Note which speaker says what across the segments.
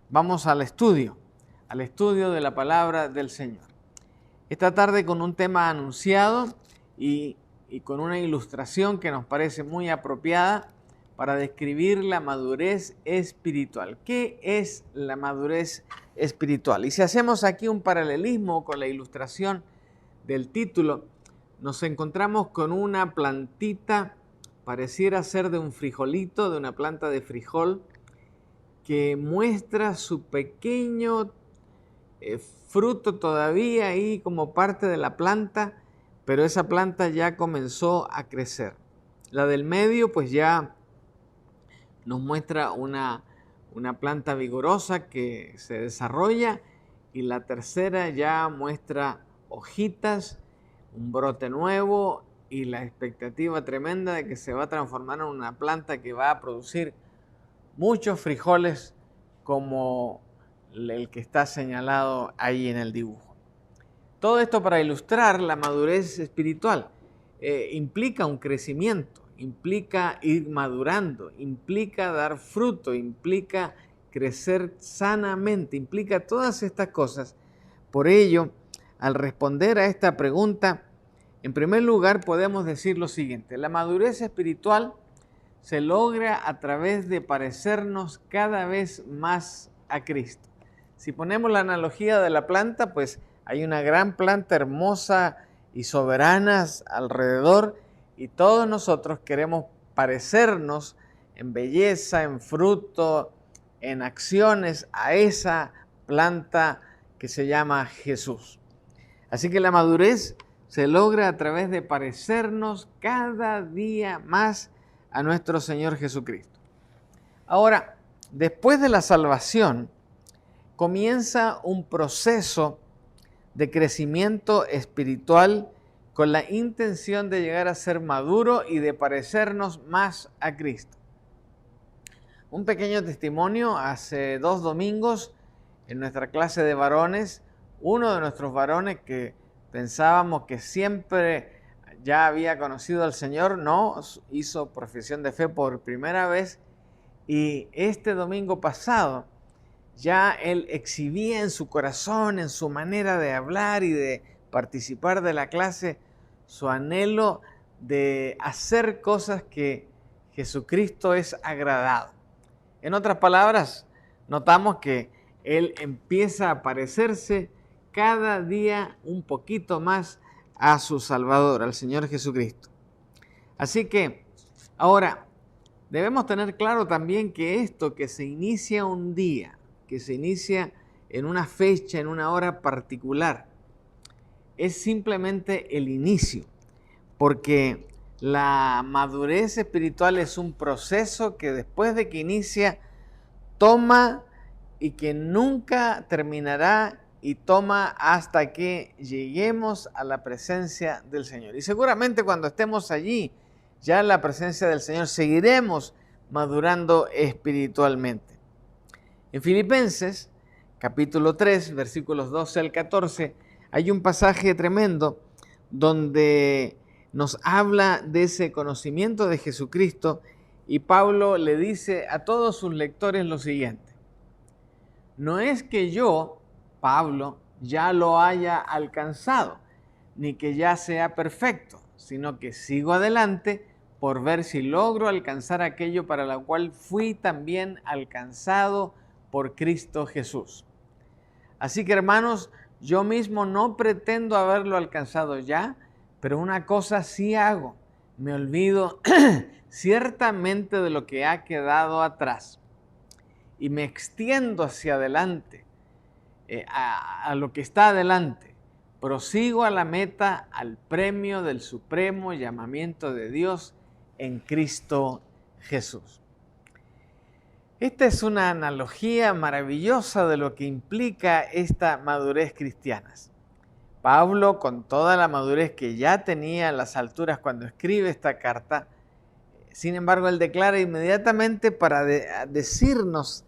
Speaker 1: Vamos al estudio de la palabra del Señor. Esta tarde con un tema anunciado y con una ilustración que nos parece muy apropiada para describir la madurez espiritual. ¿Qué es la madurez espiritual? Y si hacemos aquí un paralelismo con la ilustración del título, nos encontramos con una plantita, pareciera ser de un frijolito, de una planta de frijol, que muestra su pequeño fruto todavía ahí como parte de la planta, pero esa planta ya comenzó a crecer. La del medio pues ya nos muestra una planta vigorosa que se desarrolla, y la tercera ya muestra hojitas, un brote nuevo y la expectativa tremenda de que se va a transformar en una planta que va a producir muchos frijoles como el que está señalado ahí en el dibujo. Todo esto para ilustrar la madurez espiritual. Implica un crecimiento, implica ir madurando, implica dar fruto, implica crecer sanamente, implica todas estas cosas. Por ello, al responder a esta pregunta, en primer lugar podemos decir lo siguiente: la madurez espiritual se logra a través de parecernos cada vez más a Cristo. Si ponemos la analogía de la planta, pues hay una gran planta hermosa y soberana alrededor, y todos nosotros queremos parecernos en belleza, en fruto, en acciones a esa planta que se llama Jesús. Así que la madurez se logra a través de parecernos cada día más a nuestro Señor Jesucristo. Ahora, después de la salvación, comienza un proceso de crecimiento espiritual con la intención de llegar a ser maduro y de parecernos más a Cristo. Un pequeño testimonio: hace 2 domingos en nuestra clase de varones, uno de nuestros varones que pensábamos que siempre ya había conocido al Señor, no, hizo profesión de fe por primera vez, y este domingo pasado ya él exhibía en su corazón, en su manera de hablar y de participar de la clase, su anhelo de hacer cosas que Jesucristo es agradado. En otras palabras, notamos que él empieza a parecerse cada día un poquito más a su Salvador, al Señor Jesucristo. Así que ahora debemos tener claro también que esto que se inicia un día, que se inicia en una fecha, en una hora particular, es simplemente el inicio, porque la madurez espiritual es un proceso que después de que inicia, toma y que nunca terminará, y toma hasta que lleguemos a la presencia del Señor. Y seguramente cuando estemos allí, ya en la presencia del Señor, seguiremos madurando espiritualmente. En Filipenses, capítulo 3, versículos 12 al 14, hay un pasaje tremendo donde nos habla de ese conocimiento de Jesucristo, y Pablo le dice a todos sus lectores lo siguiente: no es que yo, Pablo, ya lo haya alcanzado, ni que ya sea perfecto, sino que sigo adelante por ver si logro alcanzar aquello para lo cual fui también alcanzado por Cristo Jesús. Así que, hermanos, yo mismo no pretendo haberlo alcanzado ya, pero una cosa sí hago: me olvido ciertamente de lo que ha quedado atrás y me extiendo hacia adelante, a lo que está adelante. Prosigo a la meta, al premio del supremo llamamiento de Dios en Cristo Jesús. Esta es una analogía maravillosa de lo que implica esta madurez cristiana. Pablo, con toda la madurez que ya tenía a las alturas cuando escribe esta carta, sin embargo, él declara inmediatamente para decirnos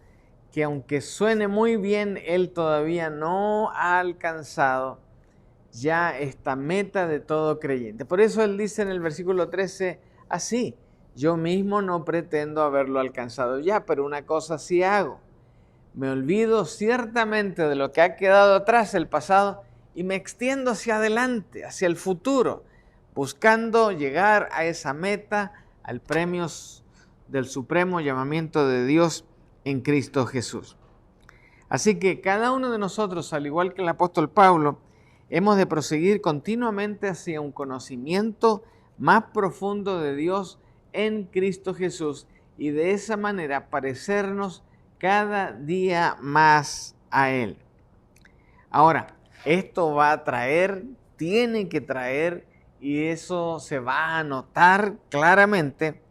Speaker 1: que aunque suene muy bien, él todavía no ha alcanzado ya esta meta de todo creyente. Por eso él dice en el versículo 13 así: yo mismo no pretendo haberlo alcanzado ya, pero una cosa sí hago: me olvido ciertamente de lo que ha quedado atrás, el pasado, y me extiendo hacia adelante, hacia el futuro, buscando llegar a esa meta, al premio del supremo llamamiento de Dios en Cristo Jesús. Así que cada uno de nosotros, al igual que el apóstol Pablo, hemos de proseguir continuamente hacia un conocimiento más profundo de Dios en Cristo Jesús y de esa manera parecernos cada día más a Él. Ahora, esto va a traer, tiene que traer, y eso se va a notar claramente,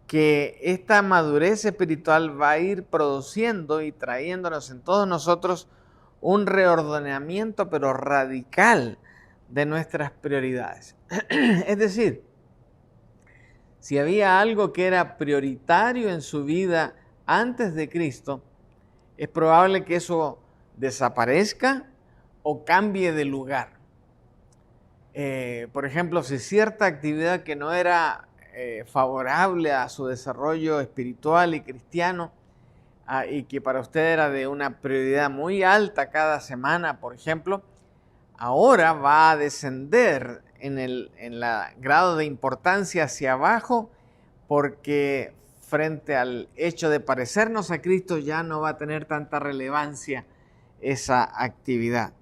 Speaker 1: que esta madurez espiritual va a ir produciendo y trayéndonos en todos nosotros un reordenamiento, pero radical, de nuestras prioridades. Es decir, si había algo que era prioritario en su vida antes de Cristo, es probable que eso desaparezca o cambie de lugar. Por ejemplo, si cierta actividad que no era favorable a su desarrollo espiritual y cristiano, y que para usted era de una prioridad muy alta cada semana, por ejemplo, ahora va a descender en el grado de importancia hacia abajo, porque frente al hecho de parecernos a Cristo ya no va a tener tanta relevancia esa actividad.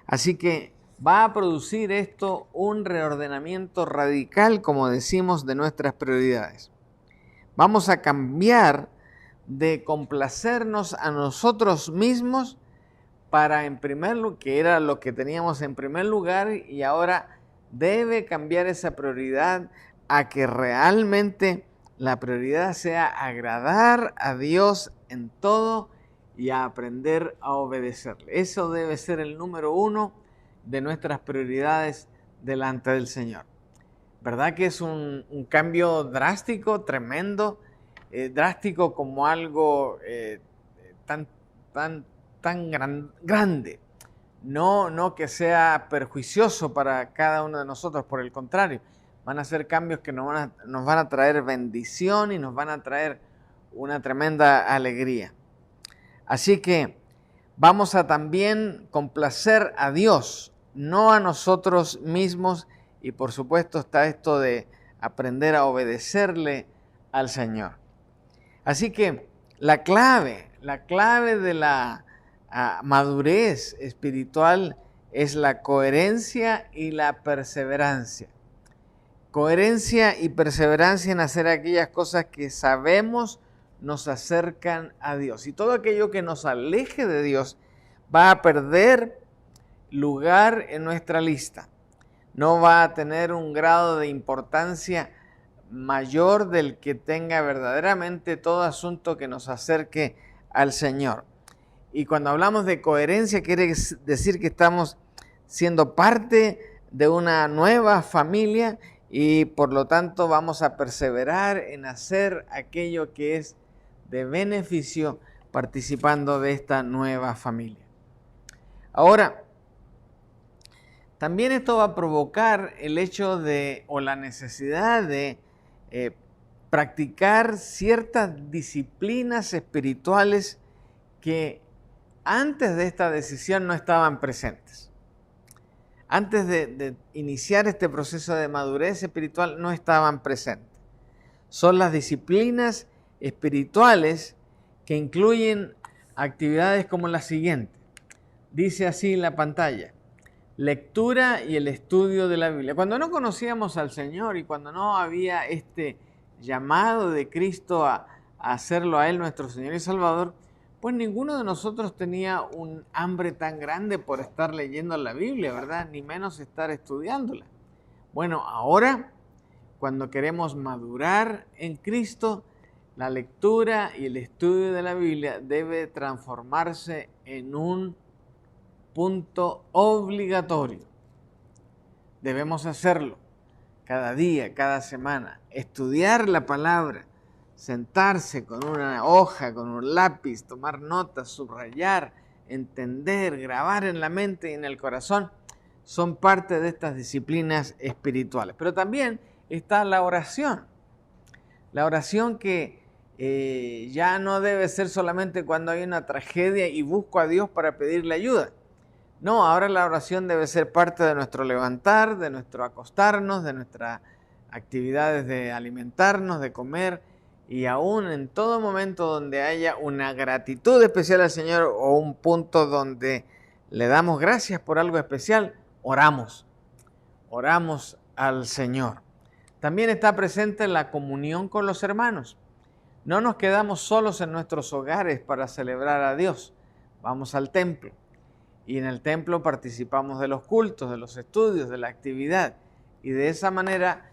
Speaker 1: Así que va a producir esto un reordenamiento radical, como decimos, de nuestras prioridades. Vamos a cambiar de complacernos a nosotros mismos para en primer lugar, que era lo que teníamos en primer lugar, y ahora debe cambiar esa prioridad a que realmente la prioridad sea agradar a Dios en todo y a aprender a obedecerle. Eso debe ser el número uno de nuestras prioridades delante del Señor. ¿Verdad que es un cambio drástico, tremendo? Drástico como algo tan grande. No que sea perjuicioso para cada uno de nosotros, por el contrario, van a ser cambios que nos van a traer bendición y nos van a traer una tremenda alegría. Así que vamos a también complacer a Dios, no a nosotros mismos, y por supuesto está esto de aprender a obedecerle al Señor. Así que la clave de la madurez espiritual es la coherencia y la perseverancia. Coherencia y perseverancia en hacer aquellas cosas que sabemos nos acercan a Dios. Y todo aquello que nos aleje de Dios va a perder lugar en nuestra lista. No va a tener un grado de importancia mayor del que tenga verdaderamente todo asunto que nos acerque al Señor. Y cuando hablamos de coherencia, quiere decir que estamos siendo parte de una nueva familia y por lo tanto vamos a perseverar en hacer aquello que es de beneficio participando de esta nueva familia. Ahora, también esto va a provocar el hecho de, o la necesidad de practicar ciertas disciplinas espirituales que antes de esta decisión no estaban presentes. Antes de iniciar este proceso de madurez espiritual no estaban presentes. Son las disciplinas espirituales que incluyen actividades como la siguiente. Dice así en la pantalla: lectura y el estudio de la Biblia. Cuando no conocíamos al Señor y cuando no había este llamado de Cristo a hacerlo a Él nuestro Señor y Salvador, pues ninguno de nosotros tenía un hambre tan grande por estar leyendo la Biblia, ¿verdad? Ni menos estar estudiándola. Bueno, ahora, cuando queremos madurar en Cristo, la lectura y el estudio de la Biblia debe transformarse en un punto obligatorio. Debemos hacerlo cada día, cada semana. Estudiar la palabra, sentarse con una hoja, con un lápiz, tomar notas, subrayar, entender, grabar en la mente y en el corazón, son parte de estas disciplinas espirituales. Pero también está la oración. La oración que ya no debe ser solamente cuando hay una tragedia y busco a Dios para pedirle ayuda. No, ahora la oración debe ser parte de nuestro levantar, de nuestro acostarnos, de nuestras actividades de alimentarnos, de comer, y aún en todo momento donde haya una gratitud especial al Señor o un punto donde le damos gracias por algo especial, oramos al Señor. También está presente la comunión con los hermanos. No nos quedamos solos en nuestros hogares para celebrar a Dios. Vamos al templo y en el templo participamos de los cultos, de los estudios, de la actividad, y de esa manera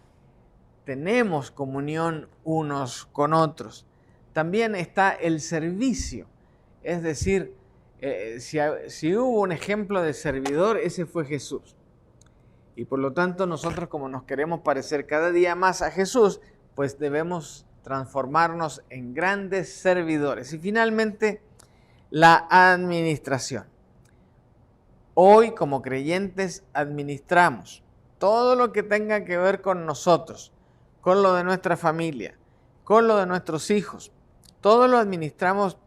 Speaker 1: tenemos comunión unos con otros. También está el servicio, es decir, si hubo un ejemplo de servidor, ese fue Jesús. Y por lo tanto nosotros, como nos queremos parecer cada día más a Jesús, pues debemos transformarnos en grandes servidores. Y finalmente, la administración. Hoy, como creyentes, administramos todo lo que tenga que ver con nosotros, con lo de nuestra familia, con lo de nuestros hijos. Todo lo administramos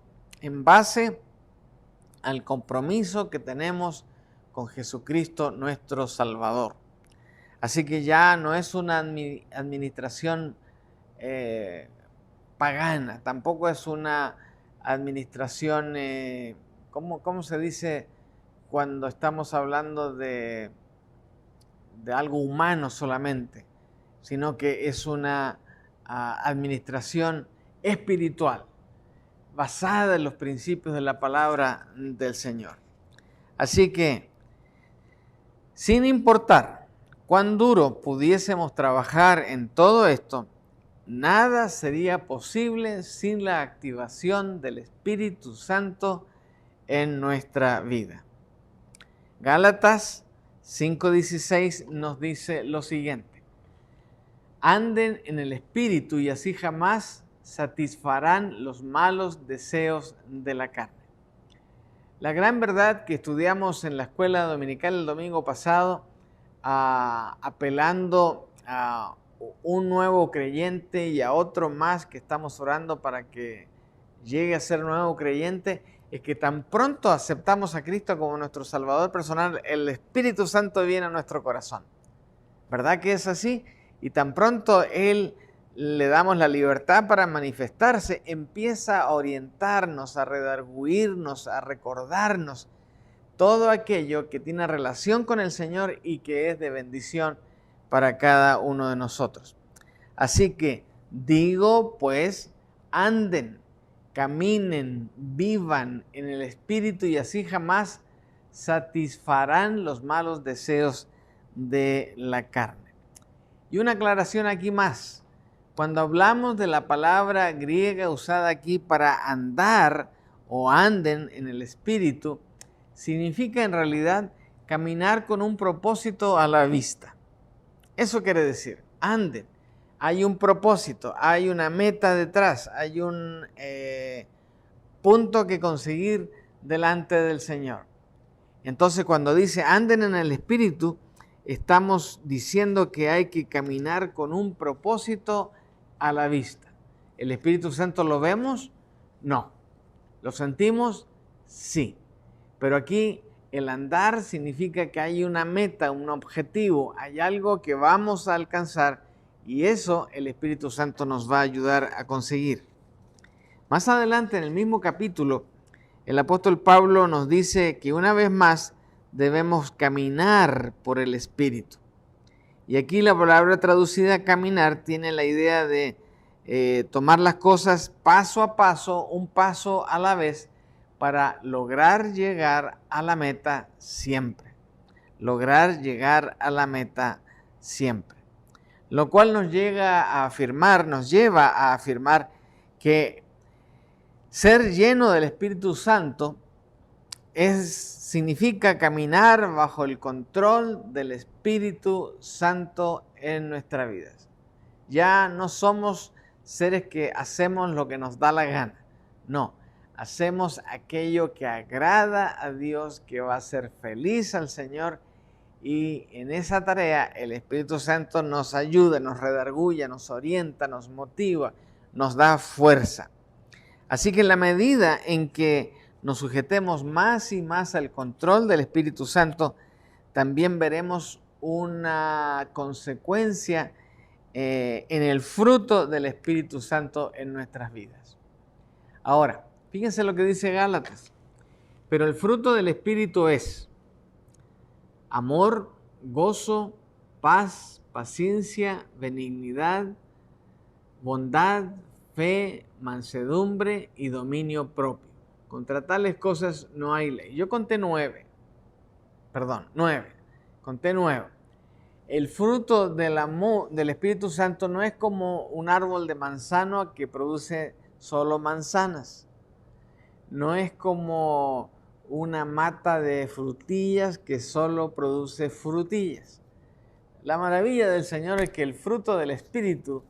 Speaker 1: en base al compromiso que tenemos con Jesucristo, nuestro Salvador. Así que ya no es una administración pagana, tampoco es una administración, ¿cómo se dice cuando estamos hablando de algo humano solamente? Sino que es una administración espiritual, basada en los principios de la palabra del Señor. Así que, sin importar cuán duro pudiésemos trabajar en todo esto, nada sería posible sin la activación del Espíritu Santo en nuestra vida. Gálatas 5:16 nos dice lo siguiente: anden en el Espíritu y así jamás satisfarán los malos deseos de la carne. La gran verdad que estudiamos en la escuela dominical el domingo pasado, apelando a un nuevo creyente y a otro más que estamos orando para que llegue a ser nuevo creyente, es que tan pronto aceptamos a Cristo como nuestro Salvador personal, el Espíritu Santo viene a nuestro corazón. ¿Verdad que es así? Y tan pronto Él le damos la libertad para manifestarse, empieza a orientarnos, a redarguirnos, a recordarnos todo aquello que tiene relación con el Señor y que es de bendición para cada uno de nosotros. Así que digo, pues, anden, caminen, vivan en el Espíritu y así jamás satisfarán los malos deseos de la carne. Y una aclaración aquí más. Cuando hablamos de la palabra griega usada aquí para andar o anden en el Espíritu, significa en realidad caminar con un propósito a la vista. Eso quiere decir, anden. Hay un propósito, hay una meta detrás, hay un punto que conseguir delante del Señor. Entonces, cuando dice anden en el Espíritu, estamos diciendo que hay que caminar con un propósito a la vista. ¿El Espíritu Santo lo vemos? No. ¿Lo sentimos? Sí. Pero aquí el andar significa que hay una meta, un objetivo, hay algo que vamos a alcanzar y eso el Espíritu Santo nos va a ayudar a conseguir. Más adelante en el mismo capítulo, el apóstol Pablo nos dice que una vez más debemos caminar por el Espíritu. Y aquí la palabra traducida caminar tiene la idea de tomar las cosas paso a paso, un paso a la vez, para lograr llegar a la meta siempre. Lograr llegar a la meta siempre. Lo cual nos lleva a afirmar que ser lleno del Espíritu Santo significa caminar bajo el control del Espíritu Santo en nuestras vidas. Ya no somos seres que hacemos lo que nos da la gana. No, hacemos aquello que agrada a Dios, que va a hacer feliz al Señor. Y en esa tarea el Espíritu Santo nos ayuda, nos redarguye, nos orienta, nos motiva, nos da fuerza. Así que en la medida en que nos sujetemos más y más al control del Espíritu Santo, también veremos una consecuencia en el fruto del Espíritu Santo en nuestras vidas. Ahora, fíjense lo que dice Gálatas. Pero el fruto del Espíritu es amor, gozo, paz, paciencia, benignidad, bondad, fe, mansedumbre y dominio propio. Contra tales cosas no hay ley. Yo conté 9. Conté 9. El fruto del Espíritu Santo no es como un árbol de manzano que produce solo manzanas. No es como una mata de frutillas que solo produce frutillas. La maravilla del Señor es que el fruto del Espíritu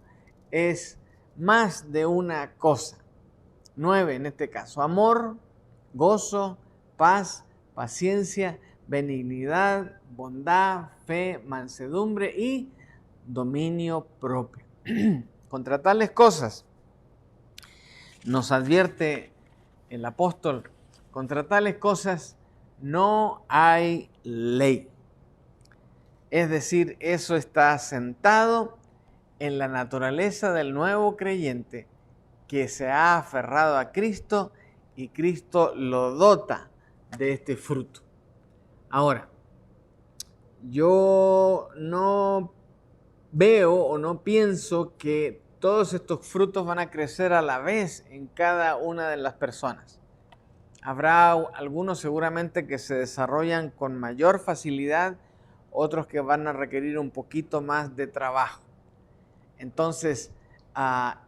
Speaker 1: es más de una cosa. 9 en este caso: amor, gozo, paz, paciencia, benignidad, bondad, fe, mansedumbre y dominio propio. Contra tales cosas, nos advierte el apóstol, contra tales cosas no hay ley. Es decir, eso está asentado en la naturaleza del nuevo creyente que se ha aferrado a Cristo y Cristo lo dota de este fruto. Ahora, yo no veo o no pienso que todos estos frutos van a crecer a la vez en cada una de las personas. Habrá algunos seguramente que se desarrollan con mayor facilidad, otros que van a requerir un poquito más de trabajo. Entonces,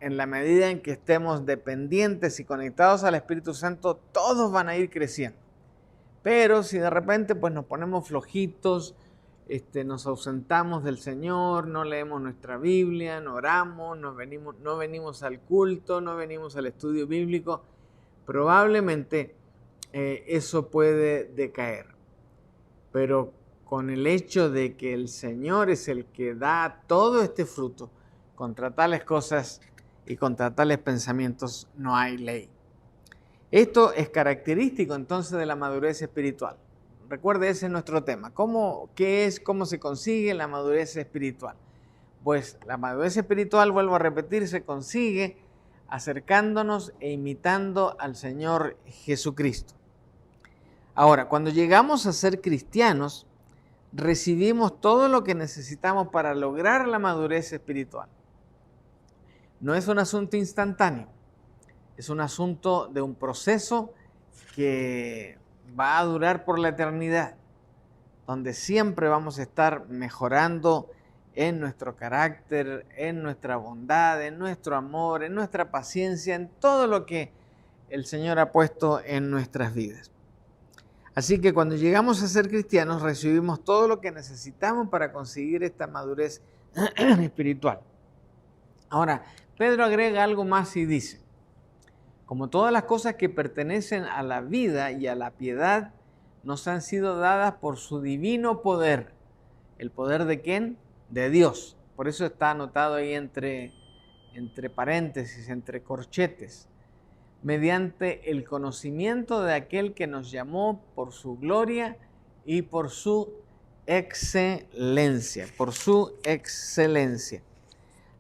Speaker 1: en la medida en que estemos dependientes y conectados al Espíritu Santo, todos van a ir creciendo. Pero si de repente pues nos ponemos flojitos, nos ausentamos del Señor, no leemos nuestra Biblia, no oramos, no venimos al culto, no venimos al estudio bíblico, probablemente eso puede decaer. Pero con el hecho de que el Señor es el que da todo este fruto, contra tales cosas y contra tales pensamientos no hay ley. Esto es característico entonces de la madurez espiritual. Recuerde, ese es nuestro tema. ¿Cómo se consigue la madurez espiritual? Pues la madurez espiritual, vuelvo a repetir, se consigue acercándonos e imitando al Señor Jesucristo. Ahora, cuando llegamos a ser cristianos, recibimos todo lo que necesitamos para lograr la madurez espiritual. No es un asunto instantáneo, es un asunto de un proceso que va a durar por la eternidad, donde siempre vamos a estar mejorando en nuestro carácter, en nuestra bondad, en nuestro amor, en nuestra paciencia, en todo lo que el Señor ha puesto en nuestras vidas. Así que cuando llegamos a ser cristianos recibimos todo lo que necesitamos para conseguir esta madurez espiritual. Ahora, Pedro agrega algo más y dice: como todas las cosas que pertenecen a la vida y a la piedad nos han sido dadas por su divino poder. ¿El poder de quién? De Dios. Por eso está anotado ahí entre paréntesis, entre corchetes. Mediante el conocimiento de aquel que nos llamó por su gloria y por su excelencia. Por su excelencia.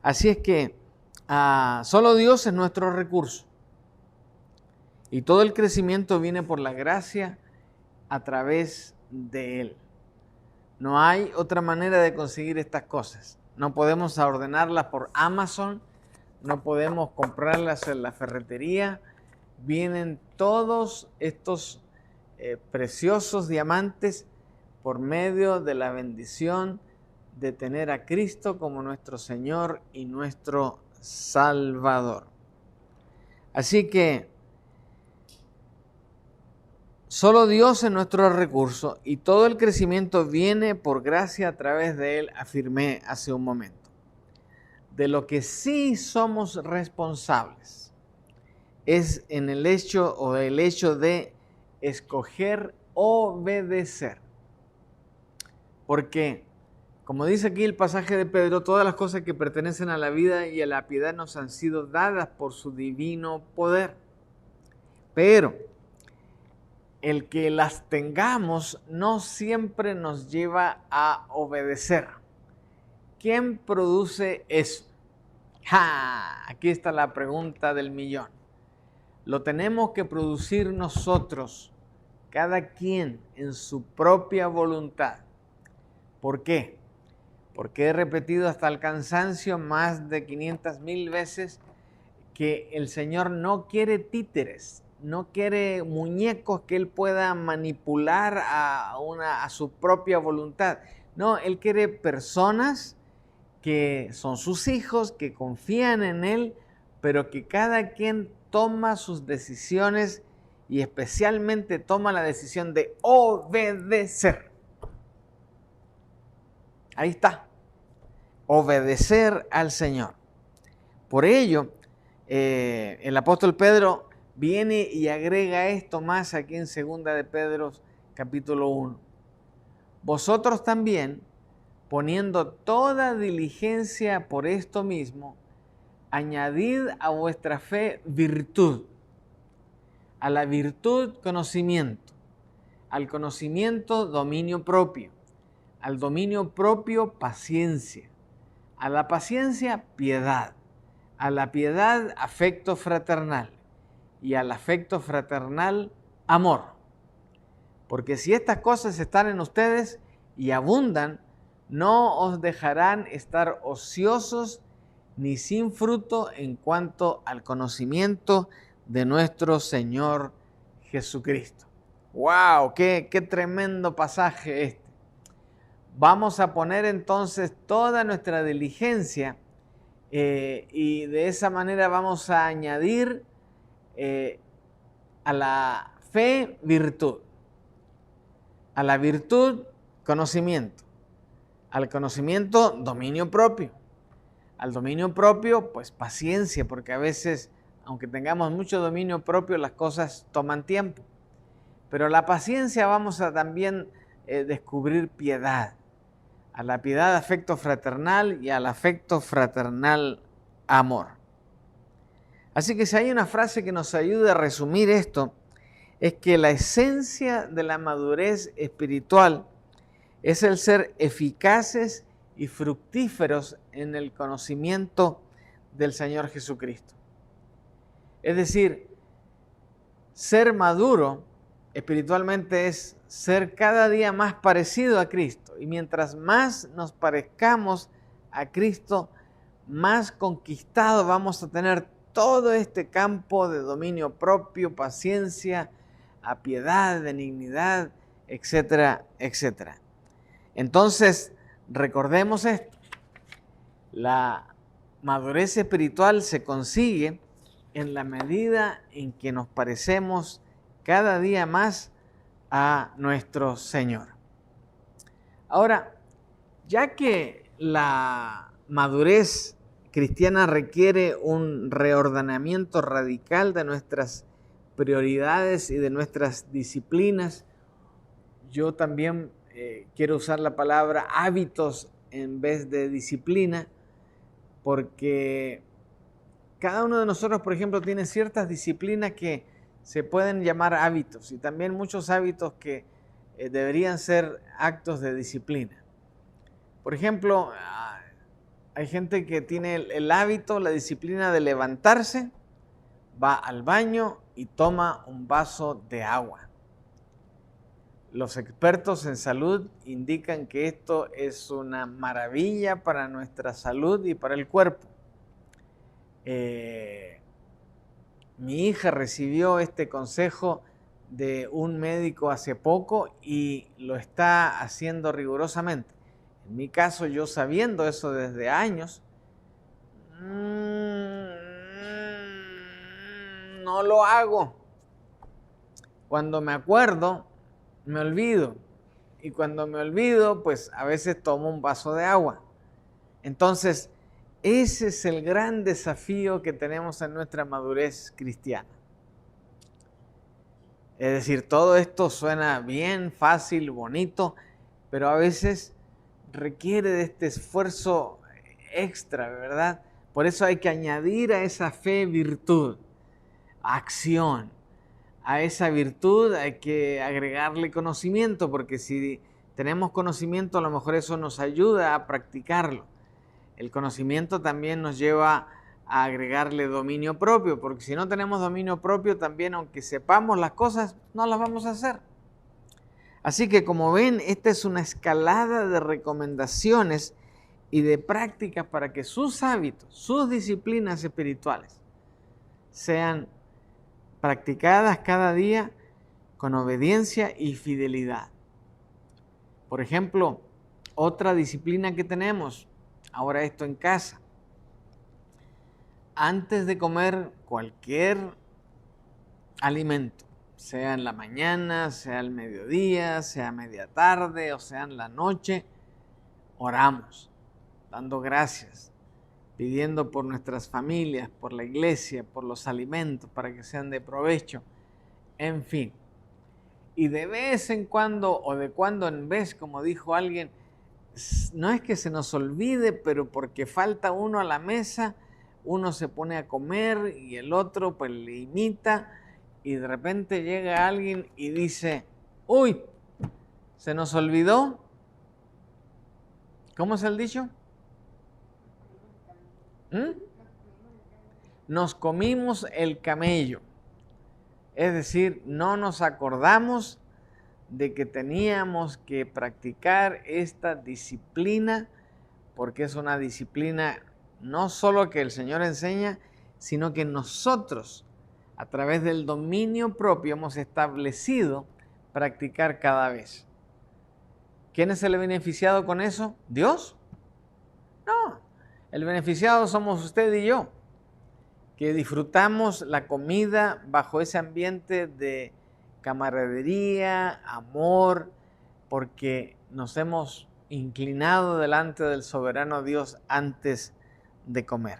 Speaker 1: Así es que solo Dios es nuestro recurso. Y todo el crecimiento viene por la gracia a través de Él. No hay otra manera de conseguir estas cosas. No podemos ordenarlas por Amazon, no podemos comprarlas en la ferretería. Vienen todos estos preciosos diamantes por medio de la bendición de tener a Cristo como nuestro Señor y nuestro Salvador. Así que solo Dios es nuestro recurso y todo el crecimiento viene por gracia a través de Él, afirmé hace un momento. De lo que sí somos responsables es en el hecho de escoger obedecer. Porque Como dice aquí el pasaje de Pedro, todas las cosas que pertenecen a la vida y a la piedad nos han sido dadas por su divino poder. Pero el que las tengamos no siempre nos lleva a obedecer. ¿Quién produce eso? ¡Ja! Aquí está la pregunta del millón. Lo tenemos que producir nosotros, cada quien en su propia voluntad. ¿Por qué? Porque he repetido hasta el cansancio más de 500,000 veces que el Señor no quiere títeres, no quiere muñecos que Él pueda manipular a su propia voluntad. No, Él quiere personas que son sus hijos, que confían en Él, pero que cada quien toma sus decisiones y especialmente toma la decisión de obedecer. Ahí está, obedecer al Señor. Por ello, el apóstol Pedro viene y agrega esto más aquí en 2 de Pedro capítulo 1. Vosotros también, poniendo toda diligencia por esto mismo, añadid a vuestra fe virtud, a la virtud conocimiento, al conocimiento dominio propio, al dominio propio paciencia, a la paciencia piedad, a la piedad afecto fraternal y al afecto fraternal amor. Porque si estas cosas están en ustedes y abundan, no os dejarán estar ociosos ni sin fruto en cuanto al conocimiento de nuestro Señor Jesucristo. ¡Wow! ¡Qué tremendo pasaje este! Vamos a poner entonces toda nuestra diligencia y de esa manera vamos a añadir a la fe virtud, a la virtud conocimiento, al conocimiento dominio propio, al dominio propio pues paciencia, porque a veces aunque tengamos mucho dominio propio las cosas toman tiempo, pero la paciencia vamos a también descubrir piedad, a la piedad afecto fraternal y al afecto fraternal amor. Así que si hay una frase que nos ayuda a resumir esto, es que la esencia de la madurez espiritual es el ser eficaces y fructíferos en el conocimiento del Señor Jesucristo. Es decir, ser maduro espiritualmente es ser cada día más parecido a Cristo. Y mientras más nos parezcamos a Cristo, más conquistado vamos a tener todo este campo de dominio propio, paciencia, a piedad, benignidad, etcétera, etcétera. Entonces, recordemos esto. La madurez espiritual se consigue en la medida en que nos parecemos cada día más a nuestro Señor. Ahora, ya que la madurez cristiana requiere un reordenamiento radical de nuestras prioridades y de nuestras disciplinas, yo también quiero usar la palabra hábitos en vez de disciplina, porque cada uno de nosotros, por ejemplo, tiene ciertas disciplinas que se pueden llamar hábitos y también muchos hábitos que deberían ser actos de disciplina. Por ejemplo, hay gente que tiene el hábito, la disciplina de levantarse, va al baño y toma un vaso de agua. Los expertos en salud indican que esto es una maravilla para nuestra salud y para el cuerpo. Mi hija recibió este consejo de un médico hace poco y lo está haciendo rigurosamente. En mi caso, yo sabiendo eso desde años, no lo hago. Cuando me acuerdo, me olvido. Y cuando me olvido, pues a veces tomo un vaso de agua. Entonces, ese es el gran desafío que tenemos en nuestra madurez cristiana. Es decir, todo esto suena bien, fácil, bonito, pero a veces requiere de este esfuerzo extra, ¿verdad? Por eso hay que añadir a esa fe virtud, acción. A esa virtud hay que agregarle conocimiento, porque si tenemos conocimiento, a lo mejor eso nos ayuda a practicarlo. El conocimiento también nos lleva a agregarle dominio propio, porque si no tenemos dominio propio, también aunque sepamos las cosas, no las vamos a hacer. Así que como ven, esta es una escalada de recomendaciones y de prácticas para que sus hábitos, sus disciplinas espirituales sean practicadas cada día con obediencia y fidelidad. Por ejemplo, otra disciplina que tenemos, ahora esto en casa, antes de comer cualquier alimento, sea en la mañana, sea al mediodía, sea a media tarde o sea en la noche, oramos, dando gracias, pidiendo por nuestras familias, por la iglesia, por los alimentos, para que sean de provecho, en fin. Y de vez en cuando, o de cuando en vez, como dijo alguien, no es que se nos olvide, pero porque falta uno a la mesa, uno se pone a comer y el otro pues le imita, y de repente llega alguien y dice, uy, se nos olvidó. ¿Cómo es el dicho? Nos comimos el camello. Es decir, no nos acordamos de que teníamos que practicar esta disciplina, porque es una disciplina no solo que el Señor enseña, sino que nosotros, a través del dominio propio, hemos establecido practicar cada vez. ¿Quién es el beneficiado con eso? ¿Dios? No, el beneficiado somos usted y yo, que disfrutamos la comida bajo ese ambiente de camaradería, amor, porque nos hemos inclinado delante del soberano Dios antes de comer.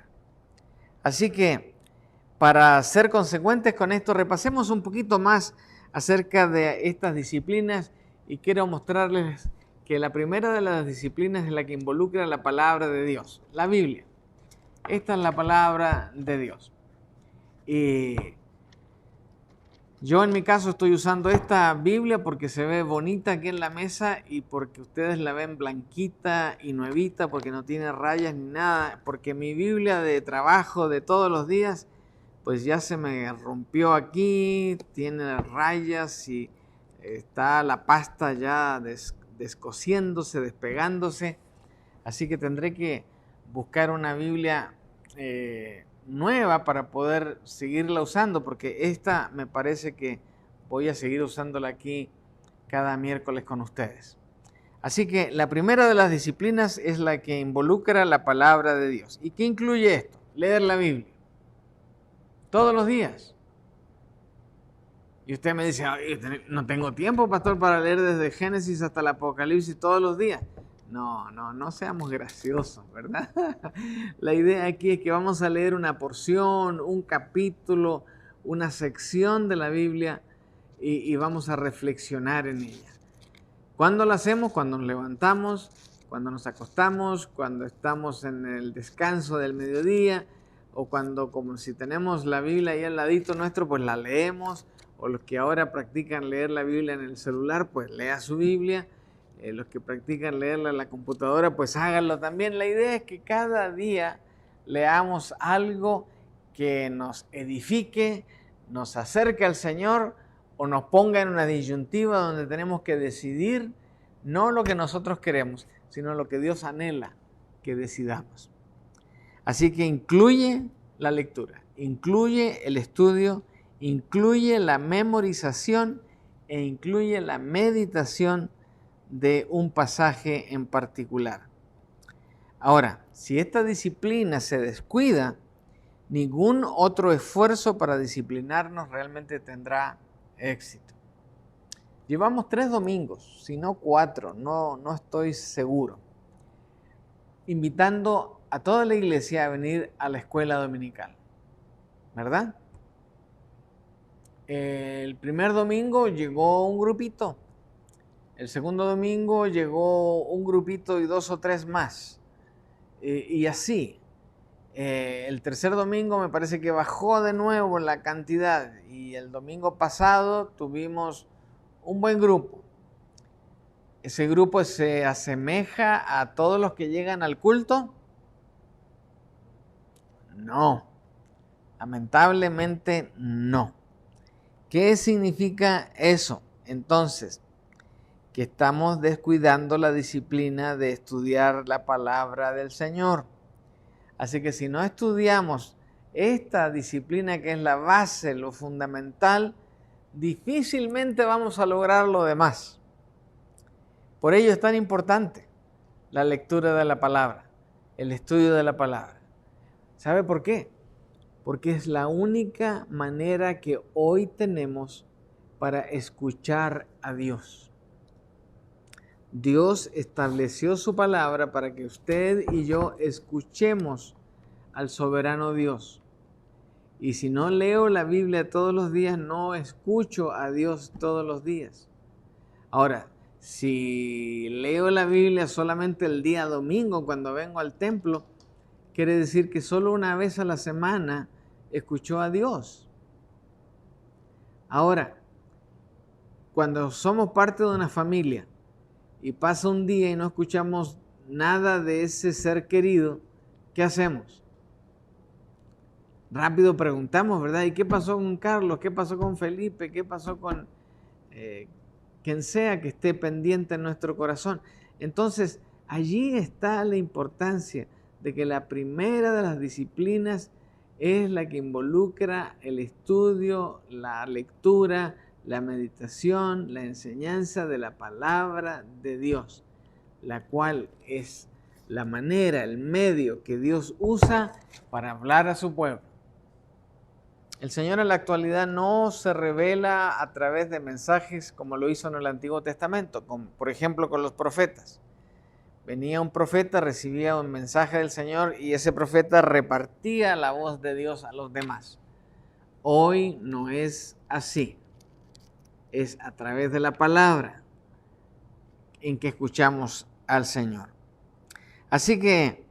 Speaker 1: Así que, para ser consecuentes con esto, repasemos un poquito más acerca de estas disciplinas y quiero mostrarles que la primera de las disciplinas es la que involucra la palabra de Dios, la Biblia. Esta es la palabra de Dios. Y yo en mi caso estoy usando esta Biblia porque se ve bonita aquí en la mesa y porque ustedes la ven blanquita y nuevita, porque no tiene rayas ni nada, porque mi Biblia de trabajo de todos los días pues ya se me rompió aquí, tiene rayas y está la pasta ya descosiéndose, despegándose, así que tendré que buscar una Biblia nueva para poder seguirla usando, porque esta me parece que voy a seguir usándola aquí cada miércoles con ustedes. Así que la primera de las disciplinas es la que involucra la palabra de Dios. ¿Y qué incluye esto? Leer la Biblia todos los días. Y usted me dice, no tengo tiempo, pastor, para leer desde Génesis hasta el Apocalipsis todos los días. No seamos graciosos, ¿verdad? La idea aquí es que vamos a leer una porción, un capítulo, una sección de la Biblia y vamos a reflexionar en ella. ¿Cuándo lo hacemos? Cuando nos levantamos, cuando nos acostamos, cuando estamos en el descanso del mediodía o cuando, como si tenemos la Biblia ahí al ladito nuestro, pues la leemos, o los que ahora practican leer la Biblia en el celular, pues lea su Biblia. Los que practican leerla en la computadora, pues háganlo también. La idea es que cada día leamos algo que nos edifique, nos acerque al Señor o nos ponga en una disyuntiva donde tenemos que decidir no lo que nosotros queremos, sino lo que Dios anhela que decidamos. Así que incluye la lectura, incluye el estudio, incluye la memorización e incluye la meditación de un pasaje en particular. Ahora, si esta disciplina se descuida, ningún otro esfuerzo para disciplinarnos realmente tendrá éxito. Llevamos 3 domingos, si no 4, no estoy seguro, invitando a toda la iglesia a venir a la escuela dominical, ¿verdad? El primer domingo llegó un grupito. El segundo domingo llegó un grupito y 2 o 3 más. Y así. El tercer domingo me parece que bajó de nuevo la cantidad. Y el domingo pasado tuvimos un buen grupo. ¿Ese grupo se asemeja a todos los que llegan al culto? No. Lamentablemente no. ¿Qué significa eso? Entonces, que estamos descuidando la disciplina de estudiar la palabra del Señor. Así que si no estudiamos esta disciplina que es la base, lo fundamental, difícilmente vamos a lograr lo demás. Por ello es tan importante la lectura de la palabra, el estudio de la palabra. ¿Sabe por qué? Porque es la única manera que hoy tenemos para escuchar a Dios. Dios estableció su palabra para que usted y yo escuchemos al soberano Dios. Y si no leo la Biblia todos los días, no escucho a Dios todos los días. Ahora, si leo la Biblia solamente el día domingo cuando vengo al templo, quiere decir que solo una vez a la semana escuchó a Dios. Ahora, cuando somos parte de una familia y pasa un día y no escuchamos nada de ese ser querido, ¿qué hacemos? Rápido preguntamos, ¿verdad? ¿Y qué pasó con Carlos? ¿Qué pasó con Felipe? ¿Qué pasó con quien sea que esté pendiente en nuestro corazón? Entonces, allí está la importancia de que la primera de las disciplinas es la que involucra el estudio, la lectura, la meditación, la enseñanza de la palabra de Dios, la cual es la manera, el medio que Dios usa para hablar a su pueblo. El Señor en la actualidad no se revela a través de mensajes como lo hizo en el Antiguo Testamento, por ejemplo con los profetas. Venía un profeta, recibía un mensaje del Señor y ese profeta repartía la voz de Dios a los demás. Hoy no es así. Es a través de la palabra en que escuchamos al Señor. Así que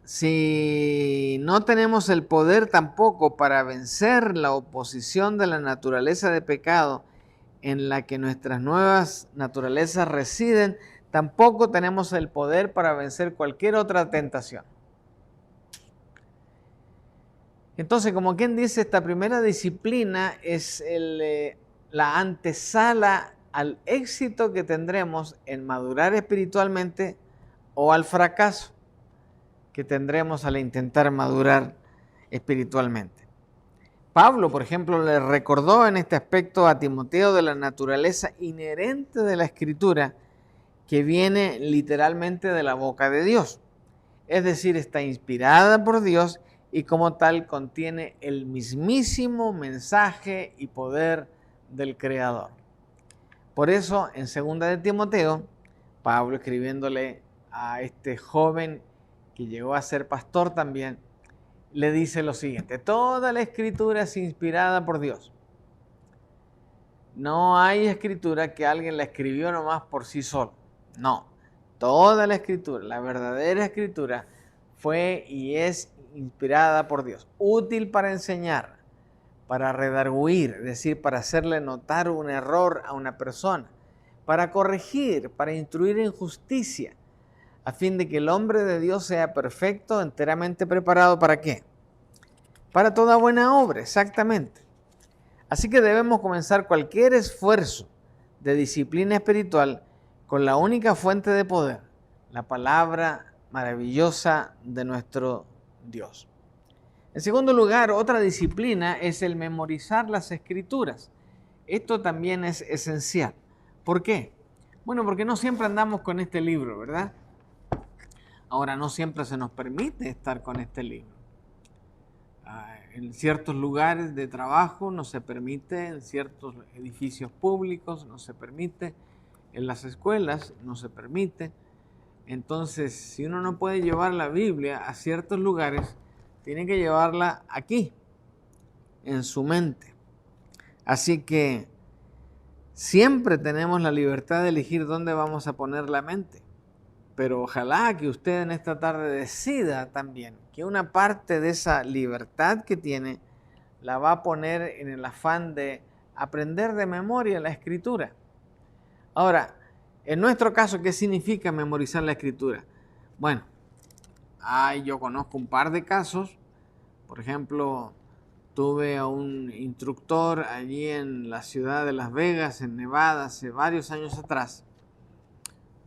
Speaker 1: si no tenemos el poder tampoco para vencer la oposición de la naturaleza de pecado en la que nuestras nuevas naturalezas residen, tampoco tenemos el poder para vencer cualquier otra tentación. Entonces, como quien dice, esta primera disciplina es la antesala al éxito que tendremos en madurar espiritualmente o al fracaso que tendremos al intentar madurar espiritualmente. Pablo, por ejemplo, le recordó en este aspecto a Timoteo de la naturaleza inherente de la Escritura que viene literalmente de la boca de Dios. Es decir, está inspirada por Dios y como tal contiene el mismísimo mensaje y poder del Creador. Por eso, en 2 de Timoteo, Pablo escribiéndole a este joven que llegó a ser pastor también, le dice lo siguiente: toda la Escritura es inspirada por Dios. No hay Escritura que alguien la escribió nomás por sí solo. No, toda la Escritura, la verdadera Escritura, fue y es inspirada por Dios, útil para enseñar, para redarguir, es decir, para hacerle notar un error a una persona, para corregir, para instruir en justicia, a fin de que el hombre de Dios sea perfecto, enteramente preparado, ¿para qué? Para toda buena obra, exactamente. Así que debemos comenzar cualquier esfuerzo de disciplina espiritual con la única fuente de poder, la palabra maravillosa de nuestro Dios. En segundo lugar, otra disciplina es el memorizar las Escrituras. Esto también es esencial. ¿Por qué? Bueno, porque no siempre andamos con este libro, ¿verdad? Ahora, no siempre se nos permite estar con este libro. En ciertos lugares de trabajo no se permite, en ciertos edificios públicos no se permite, en las escuelas no se permite. Entonces, si uno no puede llevar la Biblia a ciertos lugares, tiene que llevarla aquí, en su mente. Así que Siempre tenemos la libertad de elegir dónde vamos a poner la mente. Pero ojalá que usted en esta tarde decida también que una parte de esa libertad que tiene la va a poner en el afán de aprender de memoria la Escritura. Ahora, en nuestro caso, ¿qué significa memorizar la Escritura? Bueno, yo conozco un par de casos. Por ejemplo, tuve a un instructor allí en la ciudad de Las Vegas, en Nevada, hace varios años atrás,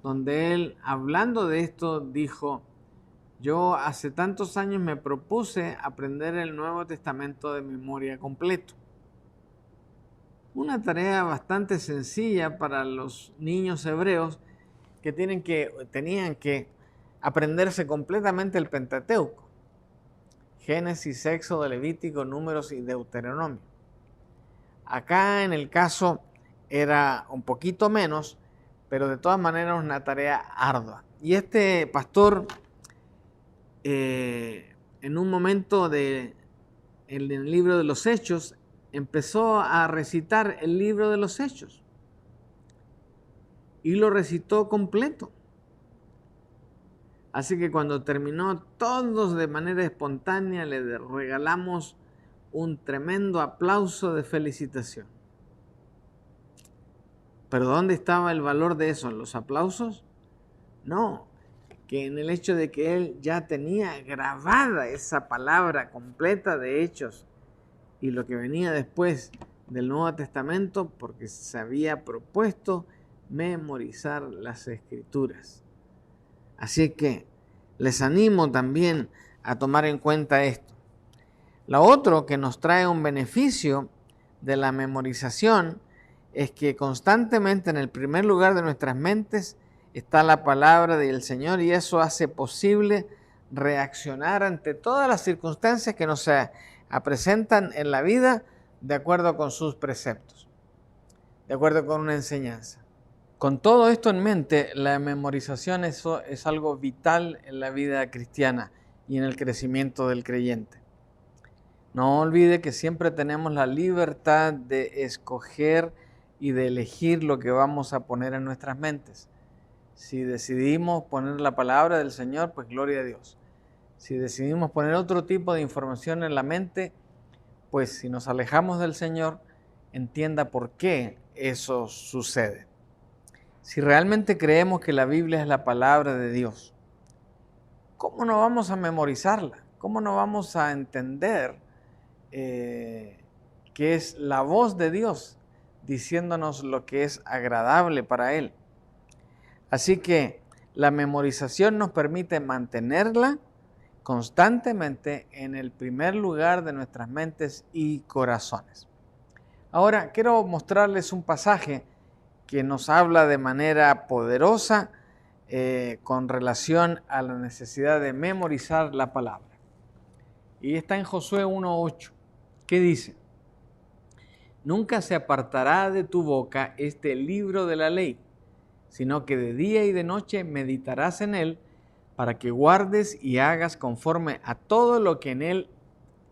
Speaker 1: donde él, hablando de esto, dijo: yo hace tantos años me propuse aprender el Nuevo Testamento de memoria completo. Una tarea bastante sencilla para los niños hebreos que tenían que aprenderse completamente el Pentateuco: Génesis, Éxodo, Levítico, Números y Deuteronomio. Acá en el caso era un poquito menos, pero de todas maneras una tarea ardua. Y este pastor, en un momento en el libro de los Hechos, empezó a recitar el libro de los Hechos y lo recitó completo. Así que cuando terminó, todos de manera espontánea le regalamos un tremendo aplauso de felicitación. ¿Pero dónde estaba el valor de eso? ¿En los aplausos? No, que en el hecho de que él ya tenía grabada esa palabra completa de Hechos y lo que venía después del Nuevo Testamento, porque se había propuesto memorizar las Escrituras. Así que les animo también a tomar en cuenta esto. Lo otro que nos trae un beneficio de la memorización es que constantemente en el primer lugar de nuestras mentes está la palabra del Señor, y eso hace posible reaccionar ante todas las circunstancias que nos presentan en la vida de acuerdo con sus preceptos, de acuerdo con una enseñanza. Con todo esto en mente, la memorización es algo vital en la vida cristiana y en el crecimiento del creyente. No olvide que siempre tenemos la libertad de escoger y de elegir lo que vamos a poner en nuestras mentes. Si decidimos poner la palabra del Señor, pues gloria a Dios. Si decidimos poner otro tipo de información en la mente, pues si nos alejamos del Señor, entienda por qué eso sucede. Si realmente creemos que la Biblia es la palabra de Dios, ¿cómo no vamos a memorizarla? ¿Cómo no vamos a entender que es la voz de Dios diciéndonos lo que es agradable para Él? Así que la memorización nos permite mantenerla constantemente en el primer lugar de nuestras mentes y corazones. Ahora quiero mostrarles un pasaje que nos habla de manera poderosa con relación a la necesidad de memorizar la palabra. Y está en Josué 1:8, que dice: nunca se apartará de tu boca este libro de la ley, sino que de día y de noche meditarás en él, para que guardes y hagas conforme a todo lo que en él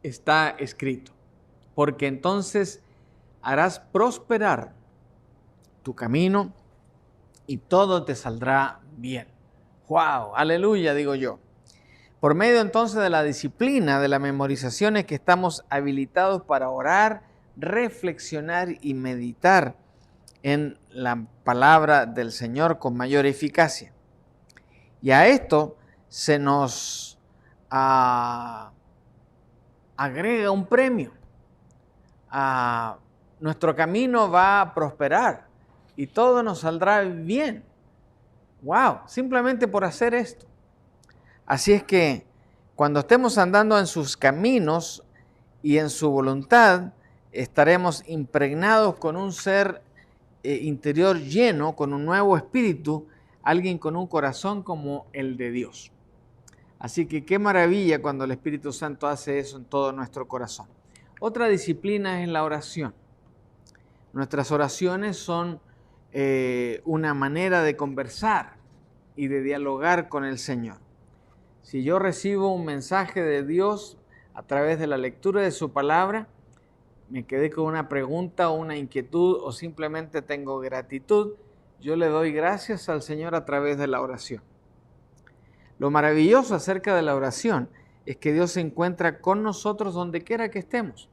Speaker 1: está escrito, porque entonces harás prosperar tu camino y todo te saldrá bien. ¡Wow! ¡Aleluya!, digo yo. Por medio entonces de la disciplina de la memorización es que estamos habilitados para orar, reflexionar y meditar en la palabra del Señor con mayor eficacia. Y a esto se nos agrega un premio. Nuestro camino va a prosperar y todo nos saldrá bien. ¡Wow! Simplemente por hacer esto. Así es que cuando estemos andando en sus caminos y en su voluntad, estaremos impregnados con un ser interior lleno, con un nuevo espíritu, alguien con un corazón como el de Dios. Así que qué maravilla cuando el Espíritu Santo hace eso en todo nuestro corazón. Otra disciplina es la oración. Nuestras oraciones son una manera de conversar y de dialogar con el Señor. Si yo recibo un mensaje de Dios a través de la lectura de su palabra, me quedé con una pregunta o una inquietud o simplemente tengo gratitud, yo le doy gracias al Señor a través de la oración. Lo maravilloso acerca de la oración es que Dios se encuentra con nosotros donde quiera que estemos.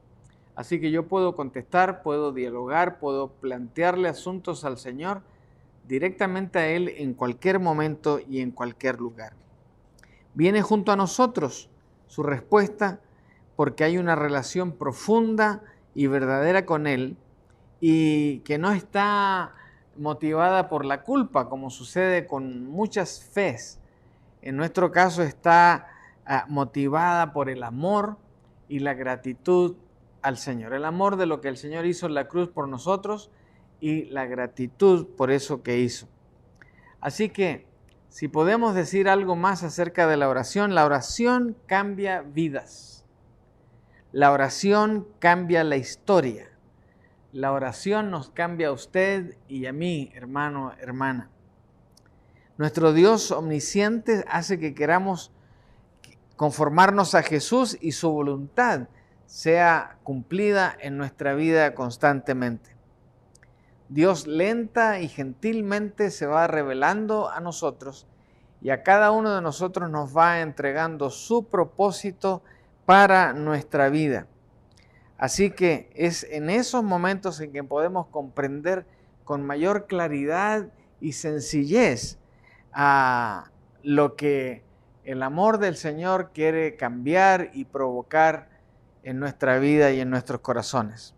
Speaker 1: Así que yo puedo contestar, puedo dialogar, puedo plantearle asuntos al Señor directamente a Él en cualquier momento y en cualquier lugar. Viene junto a nosotros su respuesta porque hay una relación profunda y verdadera con Él y que no está motivada por la culpa, como sucede con muchas fes. En nuestro caso está motivada por el amor y la gratitud al Señor. El amor de lo que el Señor hizo en la cruz por nosotros y la gratitud por eso que hizo. Así que, si podemos decir algo más acerca de la oración cambia vidas. La oración cambia la historia. La oración nos cambia a usted y a mí, hermano, hermana. Nuestro Dios omnisciente hace que queramos conformarnos a Jesús y su voluntad sea cumplida en nuestra vida constantemente. Dios lenta y gentilmente se va revelando a nosotros y a cada uno de nosotros nos va entregando su propósito para nuestra vida. Así que es en esos momentos en que podemos comprender con mayor claridad y sencillez a lo que el amor del Señor quiere cambiar y provocar en nuestra vida y en nuestros corazones.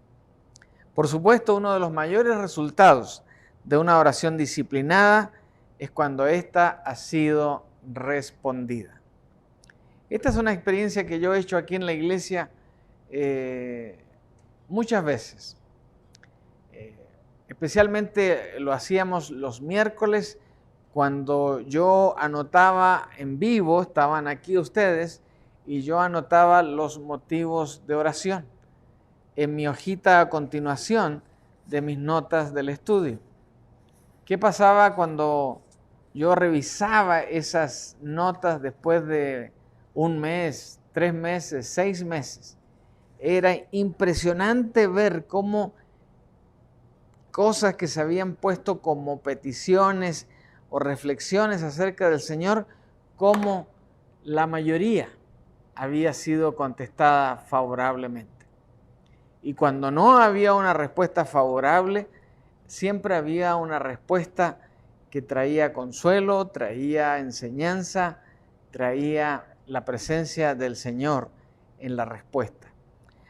Speaker 1: Por supuesto, uno de los mayores resultados de una oración disciplinada es cuando ésta ha sido respondida. Esta es una experiencia que yo he hecho aquí en la iglesia muchas veces. Especialmente lo hacíamos los miércoles cuando yo anotaba en vivo, estaban aquí ustedes, y yo anotaba los motivos de oración en mi hojita a continuación de mis notas del estudio. ¿Qué pasaba cuando yo revisaba esas notas después de un mes, 3 meses, 6 meses? Era impresionante ver cómo cosas que se habían puesto como peticiones o reflexiones acerca del Señor, cómo la mayoría había sido contestada favorablemente. Y cuando no había una respuesta favorable, siempre había una respuesta que traía consuelo, traía enseñanza, traía la presencia del Señor en la respuesta.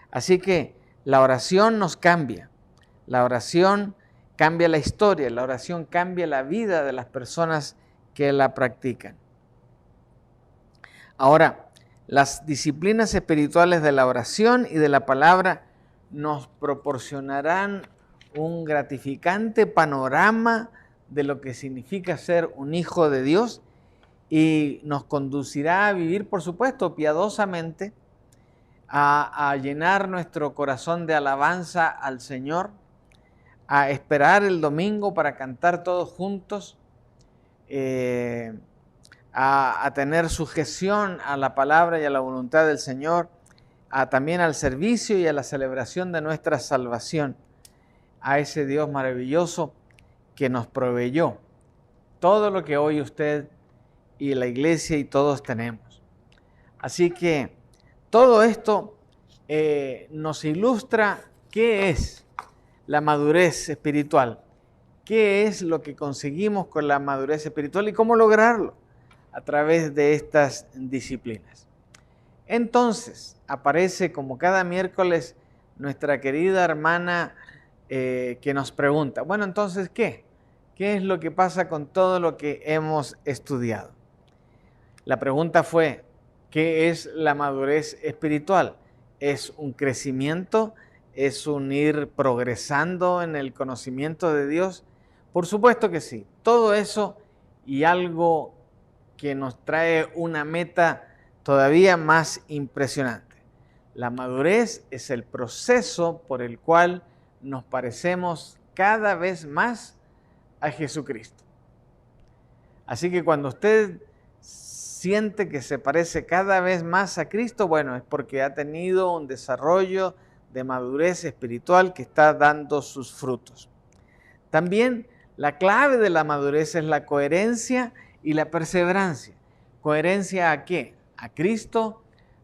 Speaker 1: Así que la oración nos cambia. La oración cambia la historia, la oración cambia la vida de las personas que la practican. Ahora, las disciplinas espirituales de la oración y de la palabra nos proporcionarán un gratificante panorama de lo que significa ser un hijo de Dios y nos conducirá a vivir, por supuesto, piadosamente, a llenar nuestro corazón de alabanza al Señor, a esperar el domingo para cantar todos juntos, a tener sujeción a la palabra y a la voluntad del Señor, también al servicio y a la celebración de nuestra salvación, a ese Dios maravilloso que nos proveyó todo lo que hoy usted y la iglesia y todos tenemos. Así que todo esto nos ilustra qué es la madurez espiritual, qué es lo que conseguimos con la madurez espiritual y cómo lograrlo a través de estas disciplinas. Entonces aparece como cada miércoles nuestra querida hermana que nos pregunta, bueno, entonces, ¿qué? ¿Qué es lo que pasa con todo lo que hemos estudiado? La pregunta fue, ¿qué es la madurez espiritual? ¿Es un crecimiento? ¿Es un ir progresando en el conocimiento de Dios? Por supuesto que sí. Todo eso y algo que nos trae una meta todavía más impresionante. La madurez es el proceso por el cual nos parecemos cada vez más a Jesucristo. Así que cuando usted siente que se parece cada vez más a Cristo, bueno, es porque ha tenido un desarrollo de madurez espiritual que está dando sus frutos. También la clave de la madurez es la coherencia y la perseverancia. ¿Coherencia a qué? A Cristo,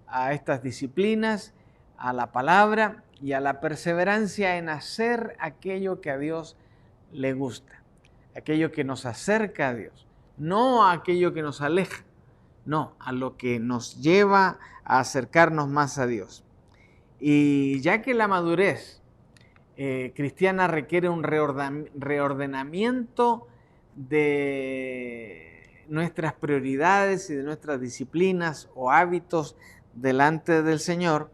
Speaker 1: a estas disciplinas, a la palabra y a la perseverancia en hacer aquello que a Dios le gusta, aquello que nos acerca a Dios, no a aquello que nos aleja, no, a lo que nos lleva a acercarnos más a Dios. Y ya que la madurez cristiana requiere un reordenamiento de nuestras prioridades y de nuestras disciplinas o hábitos delante del Señor,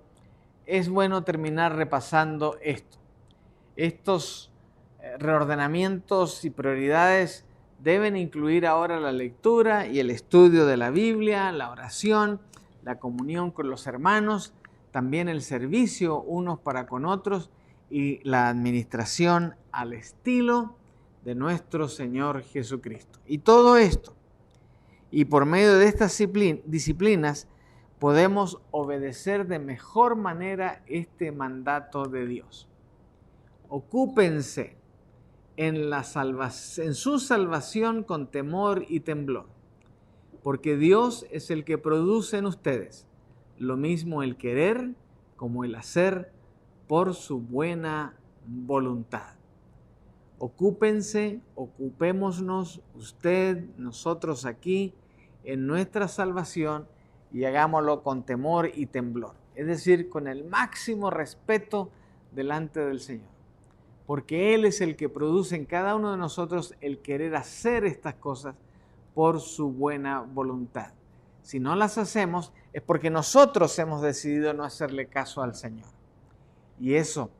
Speaker 1: es bueno terminar repasando esto. Estos reordenamientos y prioridades deben incluir ahora la lectura y el estudio de la Biblia, la oración, la comunión con los hermanos, también el servicio unos para con otros y la administración al estilo de nuestro Señor Jesucristo. Y todo esto, y por medio de estas disciplinas, podemos obedecer de mejor manera este mandato de Dios. Ocúpense en su salvación con temor y temblor, porque Dios es el que produce en ustedes lo mismo el querer como el hacer por su buena voluntad. Ocúpense, ocupémonos usted, nosotros aquí en nuestra salvación y hagámoslo con temor y temblor, es decir, con el máximo respeto delante del Señor, porque Él es el que produce en cada uno de nosotros el querer hacer estas cosas por su buena voluntad. Si no las hacemos es porque nosotros hemos decidido no hacerle caso al Señor. ¿Y eso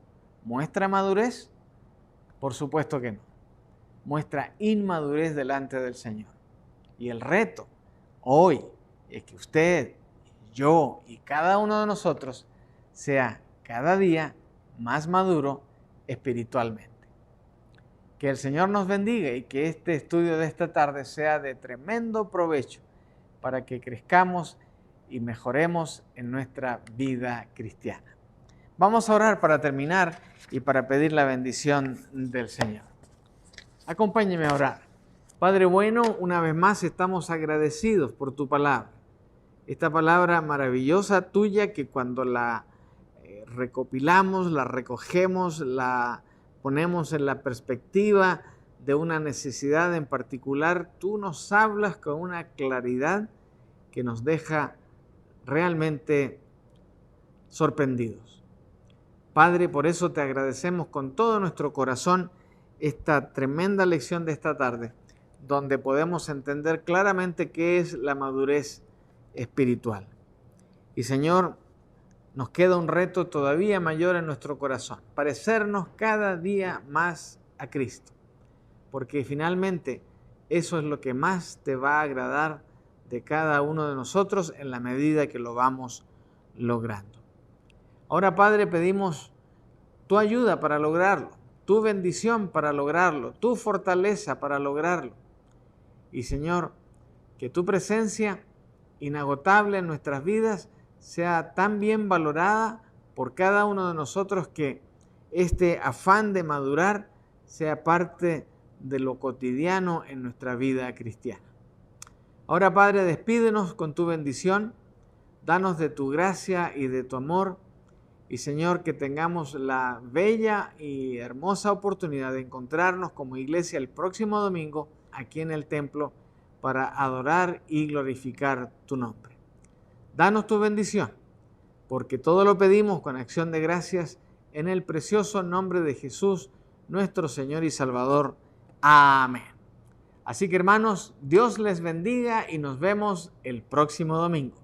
Speaker 1: muestra madurez? Por supuesto que no. Muestra inmadurez delante del Señor. Y el reto hoy es que usted, yo y cada uno de nosotros sea cada día más maduro espiritualmente. Que el Señor nos bendiga y que este estudio de esta tarde sea de tremendo provecho para que crezcamos y mejoremos en nuestra vida cristiana. Vamos a orar para terminar y para pedir la bendición del Señor. Acompáñeme a orar. Padre bueno, una vez más estamos agradecidos por tu palabra. Esta palabra maravillosa tuya que cuando la recopilamos, la recogemos, la ponemos en la perspectiva de una necesidad en particular, tú nos hablas con una claridad que nos deja realmente sorprendidos. Padre, por eso te agradecemos con todo nuestro corazón esta tremenda lección de esta tarde, donde podemos entender claramente qué es la madurez espiritual. Y Señor, nos queda un reto todavía mayor en nuestro corazón, parecernos cada día más a Cristo, porque finalmente eso es lo que más te va a agradar de cada uno de nosotros en la medida que lo vamos logrando. Ahora, Padre, pedimos tu ayuda para lograrlo, tu bendición para lograrlo, tu fortaleza para lograrlo. Y Señor, que tu presencia inagotable en nuestras vidas sea tan bien valorada por cada uno de nosotros que este afán de madurar sea parte de lo cotidiano en nuestra vida cristiana. Ahora, Padre, despídenos con tu bendición, danos de tu gracia y de tu amor, y Señor, que tengamos la bella y hermosa oportunidad de encontrarnos como iglesia el próximo domingo aquí en el templo para adorar y glorificar tu nombre. Danos tu bendición, porque todo lo pedimos con acción de gracias en el precioso nombre de Jesús, nuestro Señor y Salvador. Amén. Así que hermanos, Dios les bendiga y nos vemos el próximo domingo.